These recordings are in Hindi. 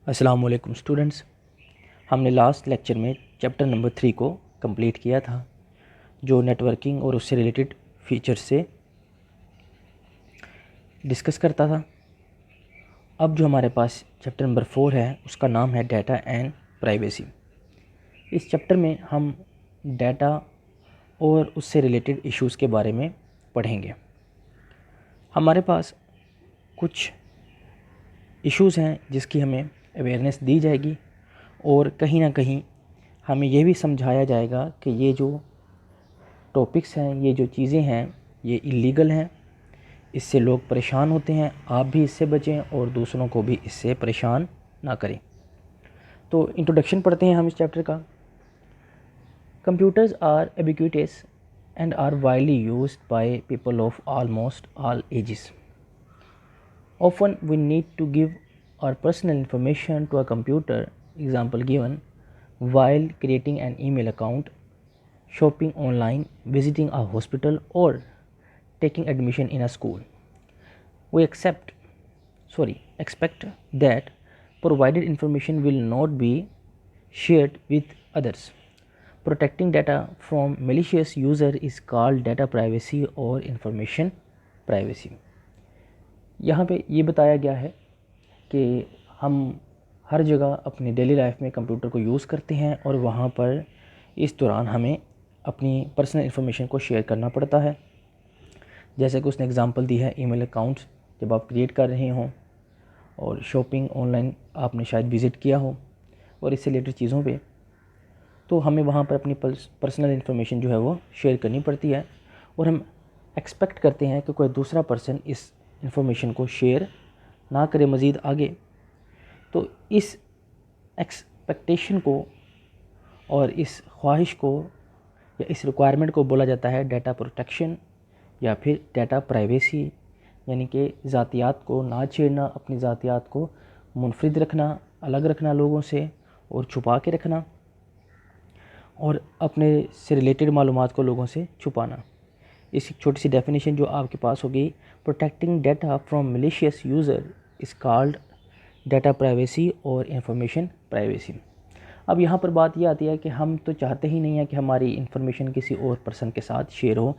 अस्सलाम वालेकुम स्टूडेंट्स। हमने लास्ट लेक्चर में चैप्टर नंबर 3 को कंप्लीट किया था, जो नेटवर्किंग और उससे रिलेटेड फीचर्स से डिस्कस करता था। अब जो हमारे पास चैप्टर नंबर 4 है, उसका नाम है डाटा एंड प्राइवेसी। इस चैप्टर में हम डाटा और उससे रिलेटेड इश्यूज़ के बारे में पढ़ेंगे। हमारे पास कुछ इश्यूज़ हैं जिसकी हमें अवेयरनेस दी जाएगी और कहीं ना कहीं हमें ये भी समझाया जाएगा कि ये जो टॉपिक्स हैं, ये जो चीज़ें हैं, ये इलीगल हैं, इससे लोग परेशान होते हैं। आप भी इससे बचें और दूसरों को भी इससे परेशान ना करें। तो इंट्रोडक्शन पढ़ते हैं हम इस चैप्टर का। Computers are ubiquitous and are widely used by people of almost all ages. Often we need to give our personal information to a computer, example given, while creating an email account, shopping online, visiting a hospital, or taking admission in a school. We expect that provided information will not be shared with others. Protecting data from malicious user is called data privacy or information privacy. यहाँ पे ये बताया गया है कि हम हर जगह अपनी डेली लाइफ में कंप्यूटर को यूज़ करते हैं और वहाँ पर इस दौरान हमें अपनी पर्सनल इन्फॉर्मेशन को शेयर करना पड़ता है। जैसे कि उसने एग्जांपल दी है, ईमेल अकाउंट्स जब आप क्रिएट कर रहे हों, और शॉपिंग ऑनलाइन आपने शायद विज़िट किया हो और इससे रिलेटेड चीज़ों पे, तो हमें वहाँ पर अपनी पर्सनल इन्फॉर्मेशन जो है वो शेयर करनी पड़ती है और हम एक्सपेक्ट करते हैं कि कोई दूसरा पर्सन इस इन्फॉर्मेशन को शेयर ना करे मज़ीद आगे। तो इस एक्सपेक्टेशन को और इस ख्वाहिश को या इस रिक्वायरमेंट को बोला जाता है डाटा प्रोटेक्शन या फिर डाटा प्राइवेसी, यानी कि ज़ातियात को ना छेड़ना, अपनी ज़ातियात को मुनफरिद रखना, अलग रखना लोगों से और छुपा के रखना, और अपने से रिलेटेड मालूमात को लोगों से छुपाना। इसकी छोटी सी डेफिनेशन जो आपके पास होगी, protecting data from malicious user is called data privacy और इंफॉर्मेशन प्राइवेसी। अब यहाँ पर बात ये आती है कि हम तो चाहते ही नहीं है कि हमारी इन्फॉर्मेशन किसी और पर्सन के साथ शेयर हो।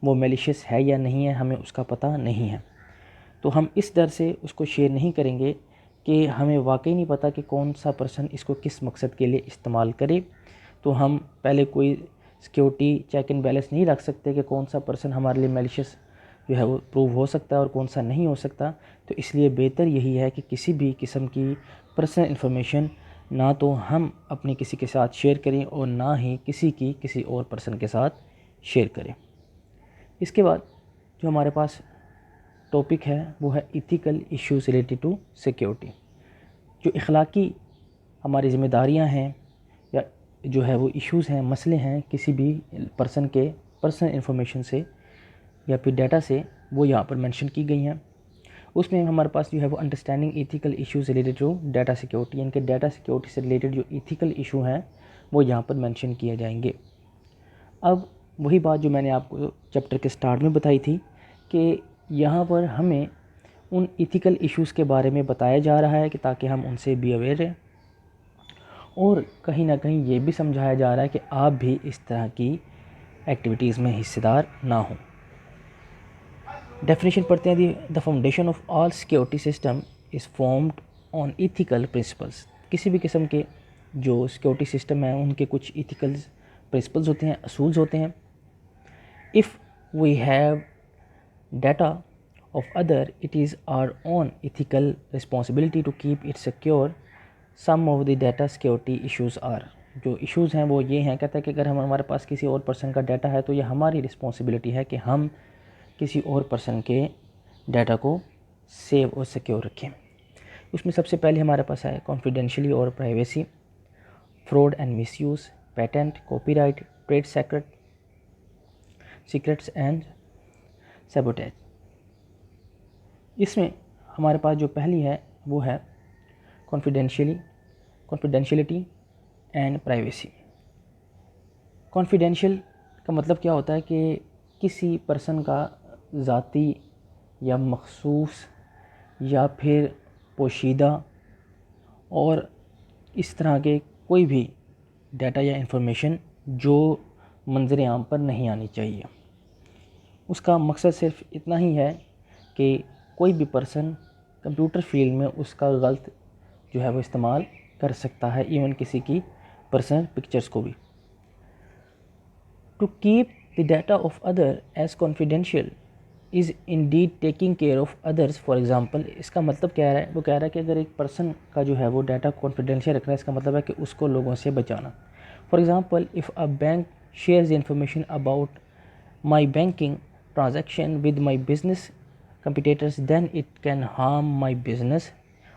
वो मैलिशियस है या नहीं है, हमें उसका पता नहीं है, तो हम इस डर से उसको शेयर नहीं करेंगे कि हमें वाकई नहीं पता कि कौन सा पर्सन इसको किस मकसद के लिए इस्तेमाल करे। तो हम पहले कोई सिक्योरिटी चेक एंड बैलेंस नहीं रख सकते कि कौन सा पर्सन हमारे लिए मैलिशियस जो है वो प्रूव हो सकता है और कौन सा नहीं हो सकता। तो इसलिए बेहतर यही है कि किसी भी किस्म की पर्सनल इन्फॉर्मेशन ना तो हम अपनी किसी के साथ शेयर करें और ना ही किसी की किसी और पर्सन के साथ शेयर करें। इसके बाद जो हमारे पास टॉपिक है वो है ethical issues related to security. जो इखलाकी हमारी ज़िम्मेदारियां हैं या जो है वो इश्यूज़ हैं, मसले हैं किसी भी पर्सन के पर्सनल इन्फॉर्मेशन से या फिर डाटा से, वो यहाँ पर मेंशन की गई हैं। उसमें हमारे पास जो है वो understanding ethical issues related to data security, यानी कि डाटा सिक्योरिटी से रिलेटेड जो इथिकल इशू हैं वो यहाँ पर मेंशन किए जाएंगे। अब वही बात जो मैंने आपको चैप्टर के स्टार्ट में बताई थी कि यहाँ पर हमें उन इथिकल इश्यूज़ के बारे में बताया जा रहा है कि ताकि हम उनसे भी अवेयर रहें, और कहीं ना कहीं ये भी समझाया जा रहा है कि आप भी इस तरह की एक्टिविटीज़ में हिस्सेदार ना हों। डेफिनेशन पढ़ते हैं। The foundation of all security system is formed on ethical principles. किसी भी किस्म के जो सिक्योरिटी सिस्टम हैं उनके कुछ इथिकल प्रिंसिपल्स होते हैं, असूल्स होते हैं। If we have data of other, it is our own ethical responsibility to keep it secure. Some of the data security issues are, जो इश्यूज़ हैं वो ये हैं, कहता है कि अगर हमारे पास किसी और पर्सन का डाटा है तो ये हमारी रिस्पॉन्सिबिलिटी है कि हम किसी और पर्सन के डाटा को सेव और सिक्योर रखें। उसमें सबसे पहले हमारे पास है कॉन्फिडेंशियली और privacy, fraud and misuse, patent, copyright, trade secrets and sabotage. इसमें हमारे पास जो पहली है वो है कॉन्फिडेंशियलिटी एंड प्राइवेसी। कॉन्फिडेंशियल का मतलब क्या होता है कि किसी पर्सन का ज़ाती या मखसूस या फिर पोशीदा और इस तरह के कोई भी डाटा या इंफॉर्मेशन जो मंजर आम पर नहीं आनी चाहिए। उसका मकसद सिर्फ इतना ही है कि कोई भी पर्सन कंप्यूटर फील्ड में उसका गलत जो है वो इस्तेमाल कर सकता है, इवन किसी की पर्सनल पिक्चर्स को भी। To keep the data of other as confidential is indeed taking care of others. For example, इसका मतलब क्या है? वो कह रहा है कि अगर एक पर्सन का जो है वो डाटा कॉन्फिडेंशियल रखना है, इसका मतलब है कि उसको लोगों से बचाना। For example, if a bank shares information about my banking transaction with my business competitors then it can harm my business.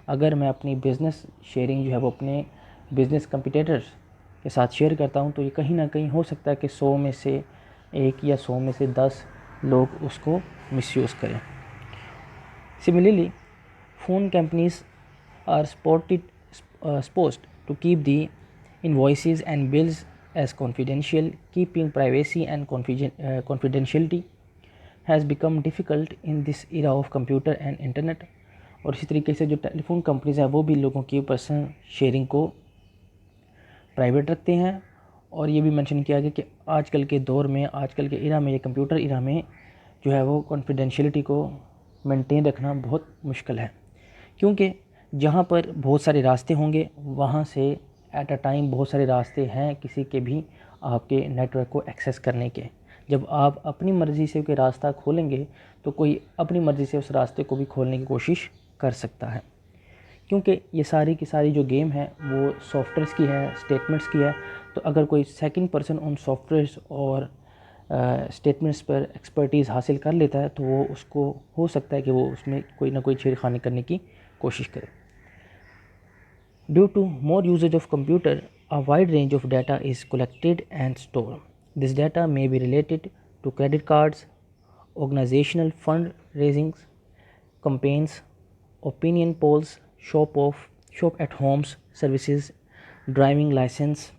अगर मैं अपनी बिज़नेस शेयरिंग जो है वो अपने बिज़नेस कंपिटिटर्स के साथ शेयर करता हूँ, तो ये कहीं ना कहीं हो सकता है कि 100 में से 1 या 100 में से 10 लोग उसको मिसयूज़ करें। Similarly, phone companies are supposed to keep the invoices and bills as confidential. Keeping privacy and confidentiality has become difficult in this era of computer and internet. और इसी तरीके से जो टेलीफोन कंपनीज़ हैं वो भी लोगों की पर्सनल शेयरिंग को प्राइवेट रखते हैं। और ये भी मेंशन किया गया कि आजकल के दौर में, आजकल के इरा में, ये कंप्यूटर इरा में जो है वो कॉन्फिडेंशियलिटी को मेंटेन रखना बहुत मुश्किल है, क्योंकि जहाँ पर बहुत सारे रास्ते होंगे वहाँ से एट अ टाइम बहुत सारे रास्ते हैं किसी के भी आपके नेटवर्क को एक्सेस करने के। जब आप अपनी मर्ज़ी से कोई रास्ता खोलेंगे तो कोई अपनी मर्ज़ी से उस रास्ते को भी खोलने की कोशिश कर सकता है, क्योंकि ये सारी की सारी जो गेम है वो सॉफ्टवेयर्स की है, स्टेटमेंट्स की है। तो अगर कोई सेकंड पर्सन उन सॉफ्टवेयर्स और स्टेटमेंट्स पर एक्सपर्टीज़ हासिल कर लेता है तो वो उसको हो सकता है कि वो उसमें कोई ना कोई छेड़खानी करने की कोशिश करे। Due to more usages of computer, a wide range of data is collected and store. This data may be related to credit cards, organisational fund raisings, campaigns, opinion polls, shop at homes services, driving licence.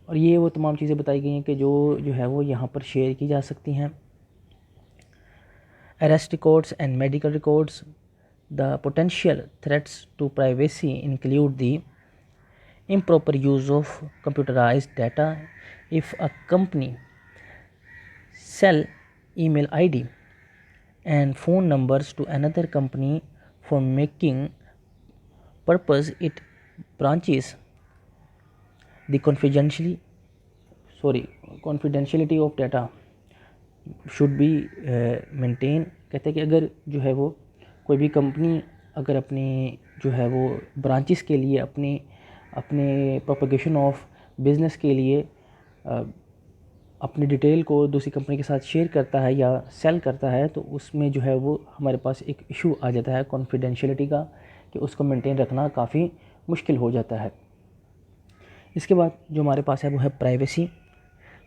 और ये वो तमाम चीज़ें बताई गई हैं कि जो है वो यहाँ पर शेयर की जा सकती हैं। Arrest records and medical records. The potential threats to privacy include the improper use of computerized data. If a company sell email ID and phone numbers to another company for making purpose, it branches the confidentiality of data should be maintain। कहते हैं कि अगर जो है वो कोई भी कंपनी अगर अपनी जो है वो ब्रांचेस के लिए अपने प्रोपगेशन ऑफ बिज़नेस के लिए अपनी डिटेल को दूसरी कंपनी के साथ शेयर करता है या सेल करता है, तो उसमें जो है वो हमारे पास एक इशू आ जाता है कॉन्फिडेंशियलिटी का, कि उसको मेंटेन रखना काफ़ी मुश्किल हो जाता है। इसके बाद जो हमारे पास है वो है privacy.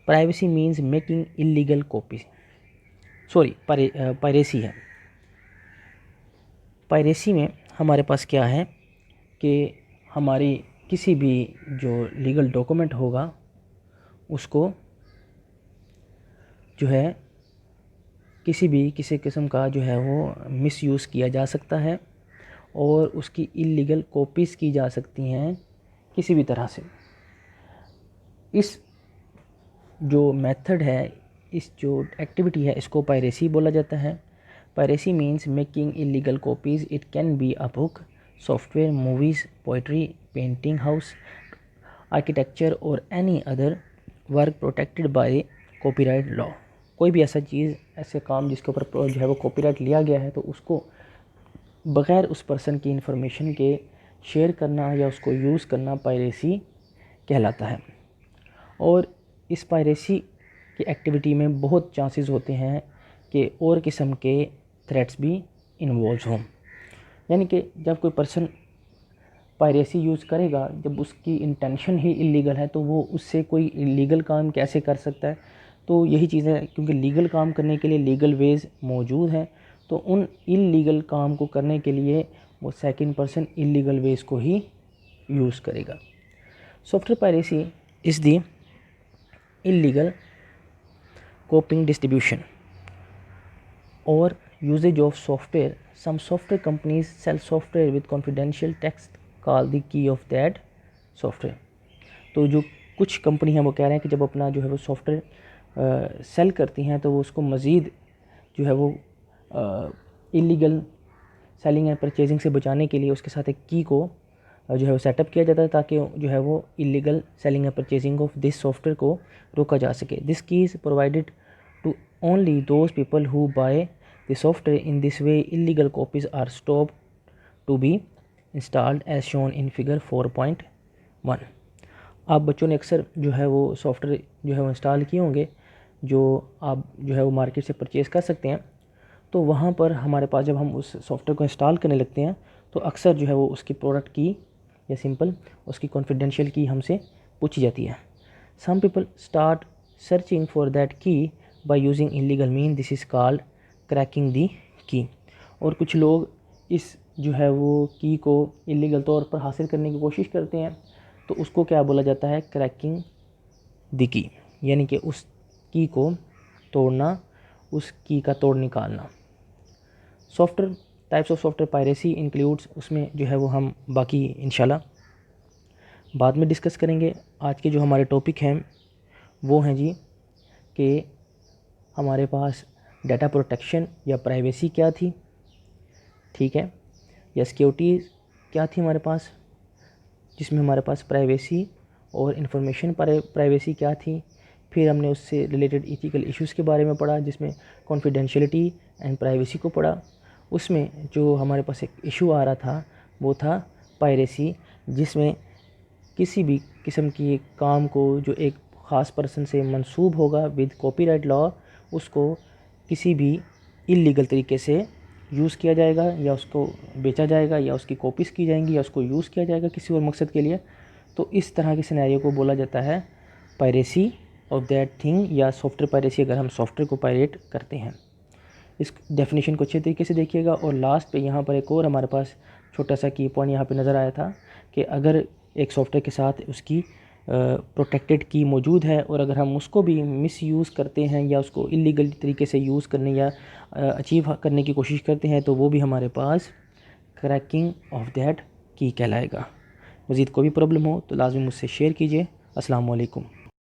Privacy means making illegal copy, piracy है। पायरेसी में हमारे पास क्या है कि हमारी किसी भी जो लीगल डॉक्यूमेंट होगा उसको जो है किसी किस्म का जो है वो मिसयूज़ किया जा सकता है और उसकी इलीगल कॉपीज़ की जा सकती हैं किसी भी तरह से। इस जो मेथड है, इस जो एक्टिविटी है, इसको पायरेसी बोला जाता है। Piracy means making illegal copies. It can be a book, software, movies, poetry, painting house, architecture और any other work protected by copyright law. कोई भी ऐसा चीज़, ऐसे काम जिसके ऊपर जो है वो कॉपीराइट लिया गया है, तो उसको बग़ैर उस पर्सन की इन्फॉर्मेशन के शेयर करना या उसको यूज़ करना पायरेसी कहलाता है। और इस पायरेसी की एक्टिविटी में बहुत चांसेस होते हैं कि और किस्म के थ्रेट्स भी इन्वॉल्व हों। यानी कि जब कोई पर्सन पायरेसी यूज़ करेगा, जब उसकी इंटेंशन ही इलीगल है, तो वो उससे कोई इलीगल काम कैसे कर सकता है। तो यही चीज़ है, क्योंकि लीगल काम करने के लिए लीगल वेज़ मौजूद हैं, तो उन इलीगल काम को करने के लिए वो सेकंड पर्सन इलीगल वेज़ को ही यूज़ करेगा। Software piracy is the illegal कॉपिंग distribution or usage of software. Some software companies sell software with confidential text called the key of that software. तो जो कुछ कंपनी हैं वो कह रहे हैं कि जब अपना जो है वो सॉफ्टवेयर सेल करती हैं तो वो उसको मज़ीद जो है वो इलीगल सेलिंग एंड परचेजिंग से बचाने के लिए उसके साथ एक की को जो है वो सेटअप किया जाता है ताकि जो है वो illegal selling and purchasing of this software को रोका जा सके. This key is provided to only those people who buy the software. In this way illegal copies are stop to be installed as shown in figure 4.1. आप बच्चों ने अक्सर जो है वो सॉफ्टवेयर जो है वो इंस्टॉल किए होंगे जो आप जो है वो मार्केट से परचेज़ कर सकते हैं. तो वहाँ पर हमारे पास जब हम उस सॉफ्टवेयर को इंस्टॉल करने लगते हैं तो अक्सर जो है वो उसकी प्रोडक्ट की या सिंपल उसकी कॉन्फिडेंशियल की हमसे पूछी जाती है. Some people start searching for that key by using illegal mean. This is called cracking the key. और कुछ लोग इस जो है वो की को इलीगल तौर पर हासिल करने की कोशिश करते हैं तो उसको क्या बोला जाता है, क्रैकिंग दी की, यानी कि उस की को तोड़ना, उस की का तोड़ निकालना. Software types of software piracy includes, उसमें जो है वो हम बाकी इंशाल्लाह बाद में डिस्कस करेंगे. आज के जो हमारे टॉपिक हैं वो हैं जी कि हमारे पास डाटा प्रोटेक्शन या प्राइवेसी क्या थी, ठीक है, या सिक्योरिटी क्या थी हमारे पास, जिसमें हमारे पास प्राइवेसी और इंफॉर्मेशन प्राइवेसी क्या थी. फिर हमने उससे रिलेटेड इथिकल इश्यूज़ के बारे में पढ़ा जिसमें कॉन्फिडेंशियलिटी एंड प्राइवेसी को पढ़ा. उसमें जो हमारे पास एक इशू आ रहा था वो था पायरेसी, जिसमें किसी भी किस्म की काम को जो एक ख़ास पर्सन से मंसूब होगा विद कॉपीराइट लॉ, उसको किसी भी इलीगल तरीके से यूज़ किया जाएगा या उसको बेचा जाएगा या उसकी कॉपीज़ की जाएंगी या उसको यूज़ किया जाएगा किसी और मकसद के लिए. तो इस तरह के सिनेरियो को बोला जाता है पायरेसी ऑफ दैट थिंग या सॉफ्टवेयर पायरेसी, अगर हम सॉफ्टवेयर को पायरेट करते हैं. इस डेफिनेशन को अच्छे तरीके से देखिएगा. और लास्ट पे यहाँ पर एक और हमारे पास छोटा सा की पॉइंट यहाँ पे नज़र आया था कि अगर एक सॉफ्टवेयर के साथ उसकी प्रोटेक्टेड की मौजूद है और अगर हम उसको भी मिसयूज़ करते हैं या उसको इलीगल तरीके से यूज़ करने या अचीव करने की कोशिश करते हैं तो वो भी हमारे पास क्रैकिंग ऑफ दैट की कहलाएगा. मज़ीद कोई भी प्रॉब्लम हो तो लाजमी मुझसे शेयर कीजिए. अस्सलाम वालेकुम.